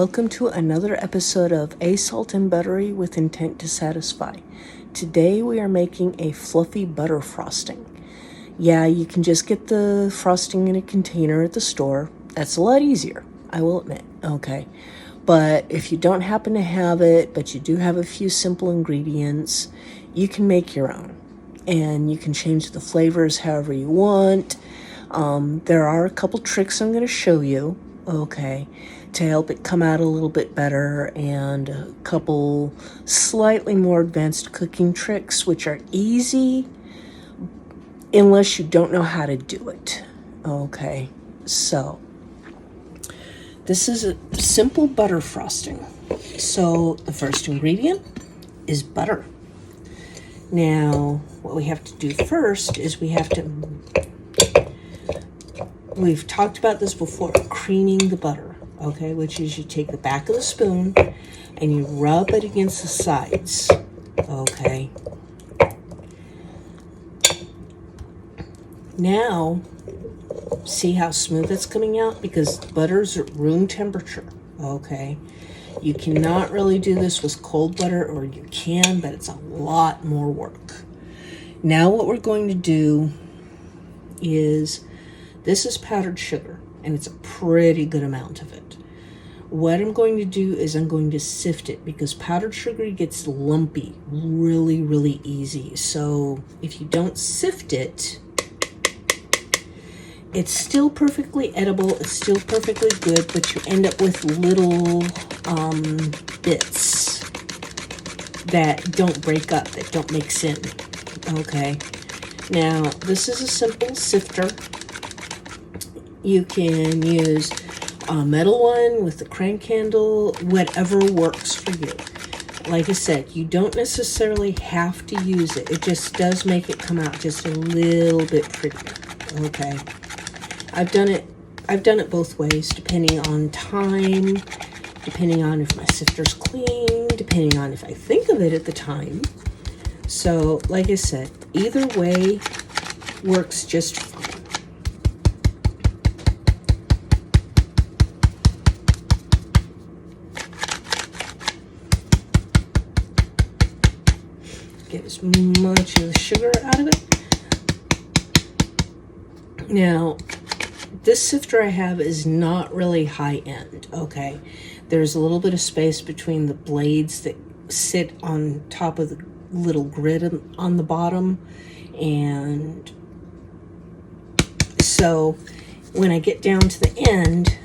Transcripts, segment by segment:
Welcome to another episode of A Salt and Buttery with Intent to Satisfy. Today we are making a fluffy butter frosting. Yeah, you can just get the frosting in a container at the store. That's a lot easier, I will admit, okay? But if you don't happen to have it, but you do have a few simple ingredients, you can make your own. And you can change the flavors however you want. There are a couple tricks I'm going to show you, okay, to help it come out a little bit better, and a couple slightly more advanced cooking tricks, which are easy unless you don't know how to do it, okay? So, this is a simple butter frosting. So, the first ingredient is butter. Now, what we have to do first is we've talked about this before, creaming the butter, okay, which is you take the back of the spoon and you rub it against the sides, okay. Now, see how smooth it's coming out? Because butter's at room temperature, okay. You cannot really do this with cold butter, or you can, but it's a lot more work. Now what we're going to do is, this is powdered sugar, and it's a pretty good amount of it. What I'm going to do is I'm going to sift it, because powdered sugar gets lumpy really, really easy. So if you don't sift it, it's still perfectly edible, it's still perfectly good, but you end up with little bits that don't break up, that don't mix in, okay? Now, this is a simple sifter. You can use a metal one with the crank handle, whatever works for you. Like I said, you don't necessarily have to use it. It just does make it come out just a little bit prettier, okay? I've done it both ways, depending on time, depending on if my sifter's clean, depending on if I think of it at the time. So, like I said, either way works just fine. Get as much of the sugar out of it. Now, this sifter I have is not really high end, okay? There's a little bit of space between the blades that sit on top of the little grid on the bottom, and so when I get down to the end,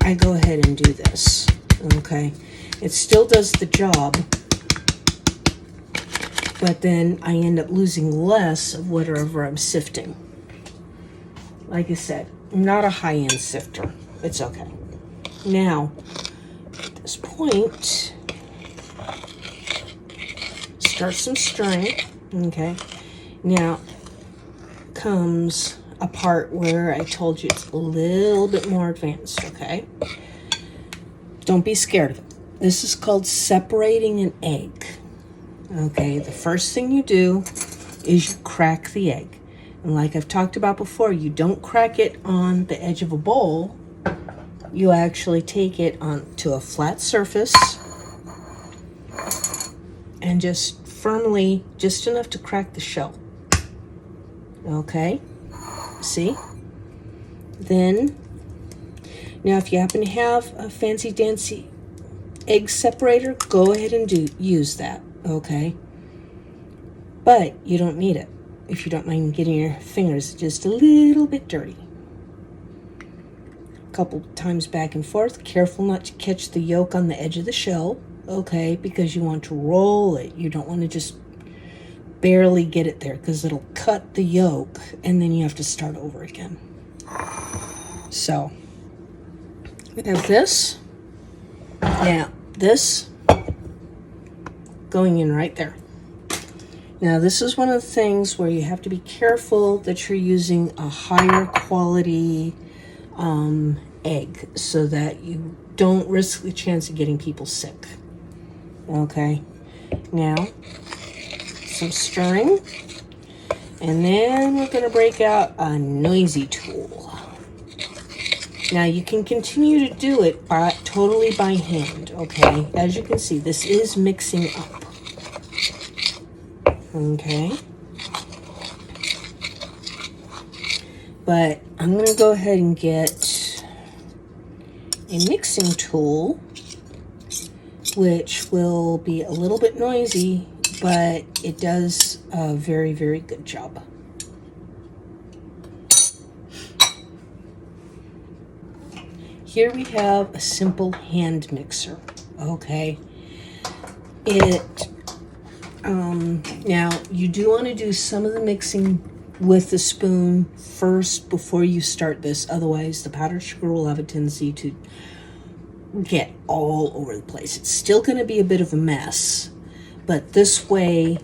I go ahead and do this, okay? It still does the job, but then I end up losing less of whatever I'm sifting. Like I said, not a high-end sifter. It's okay. Now, at this point, start some stirring, okay? Now comes a part where I told you it's a little bit more advanced, okay? Don't be scared of it. This is called separating an egg, okay? The first thing you do is you crack the egg. And like I've talked about before, you don't crack it on the edge of a bowl. You actually take it onto a flat surface and just firmly, just enough to crack the shell. Okay? See? Then, now if you happen to have a fancy dancy egg separator, go ahead and use that, okay? But you don't need it, if you don't mind getting your fingers just a little bit dirty. A couple times back and forth. Careful not to catch the yolk on the edge of the shell, okay, because you want to roll it. You don't want to just barely get it there, because it'll cut the yolk and then you have to start over again. So, we have this. Now, this going in right there. Now, this is one of the things where you have to be careful that you're using a higher quality egg, so that you don't risk the chance of getting people sick. Okay, now some stirring, and then we're going to break out a noisy tool. Now, you can continue to do it totally by hand, okay? As you can see, this is mixing up, okay? But I'm going to go ahead and get a mixing tool, which will be a little bit noisy, but it does a very, very good job. Here we have a simple hand mixer, okay? Now, you do want to do some of the mixing with the spoon first before you start this. Otherwise, the powdered sugar will have a tendency to get all over the place. It's still going to be a bit of a mess, but this way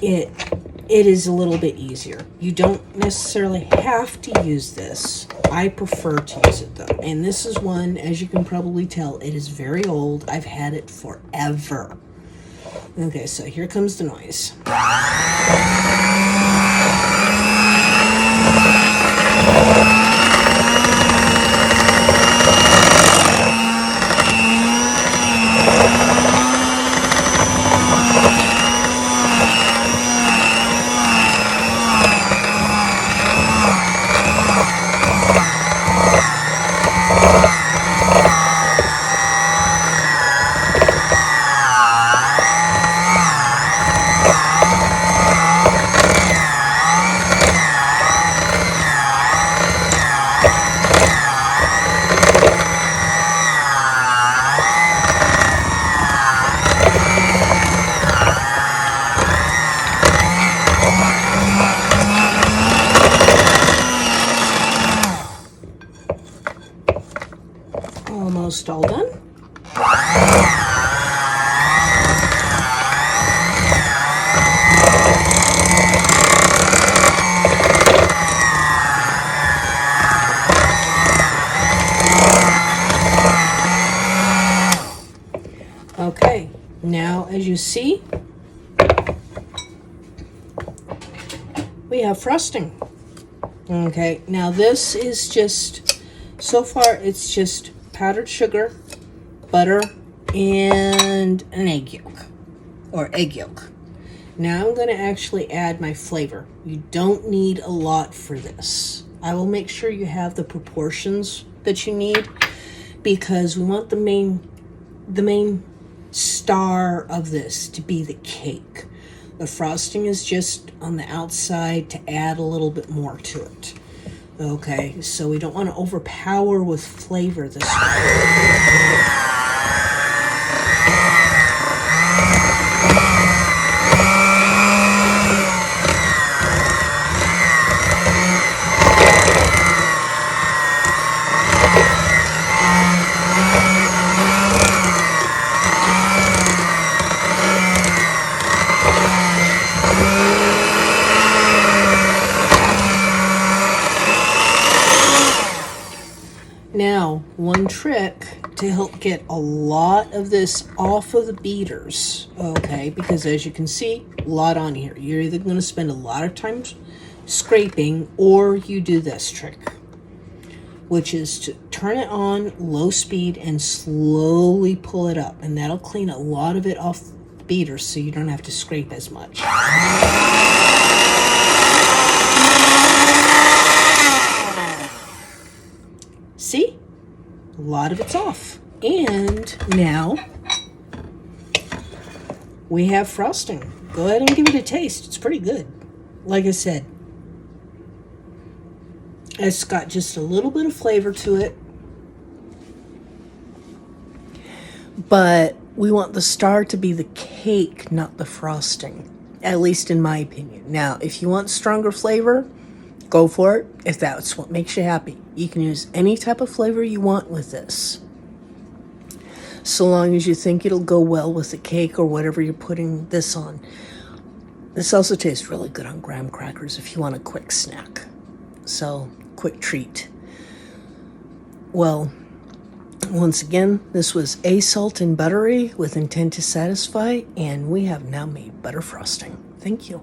it is a little bit easier. You don't necessarily have to use this. I prefer to use it though. And this is one, as you can probably tell, it is very old. I've had it forever. Okay, so here comes the noise. Almost all done. Okay, now as you see, we have frosting. Okay, now this is just, so far it's just powdered sugar, butter, and an egg yolk, or egg yolk. Now I'm going to actually add my flavor. You don't need a lot for this. I will make sure you have the proportions that you need, because we want the main star of this to be the cake. The frosting is just on the outside to add a little bit more to it. Okay, so we don't want to overpower with flavor this way. Now, one trick to help get a lot of this off of the beaters, okay, because as you can see, a lot on here. You're either going to spend a lot of time scraping, or you do this trick, which is to turn it on low speed and slowly pull it up, and that'll clean a lot of it off the beaters so you don't have to scrape as much. See? A lot of it's off. And now we have frosting. Go ahead and give it a taste. It's pretty good. Like I said, it's got just a little bit of flavor to it. But we want the star to be the cake, not the frosting. At least in my opinion. Now, if you want stronger flavor, go for it. If that's what makes you happy. You can use any type of flavor you want with this, so long as you think it'll go well with the cake or whatever you're putting this on. This also tastes really good on graham crackers if you want a quick snack. So, quick treat. Well, once again, this was A Salt and Buttery with intent to satisfy, and we have now made butter frosting. Thank you.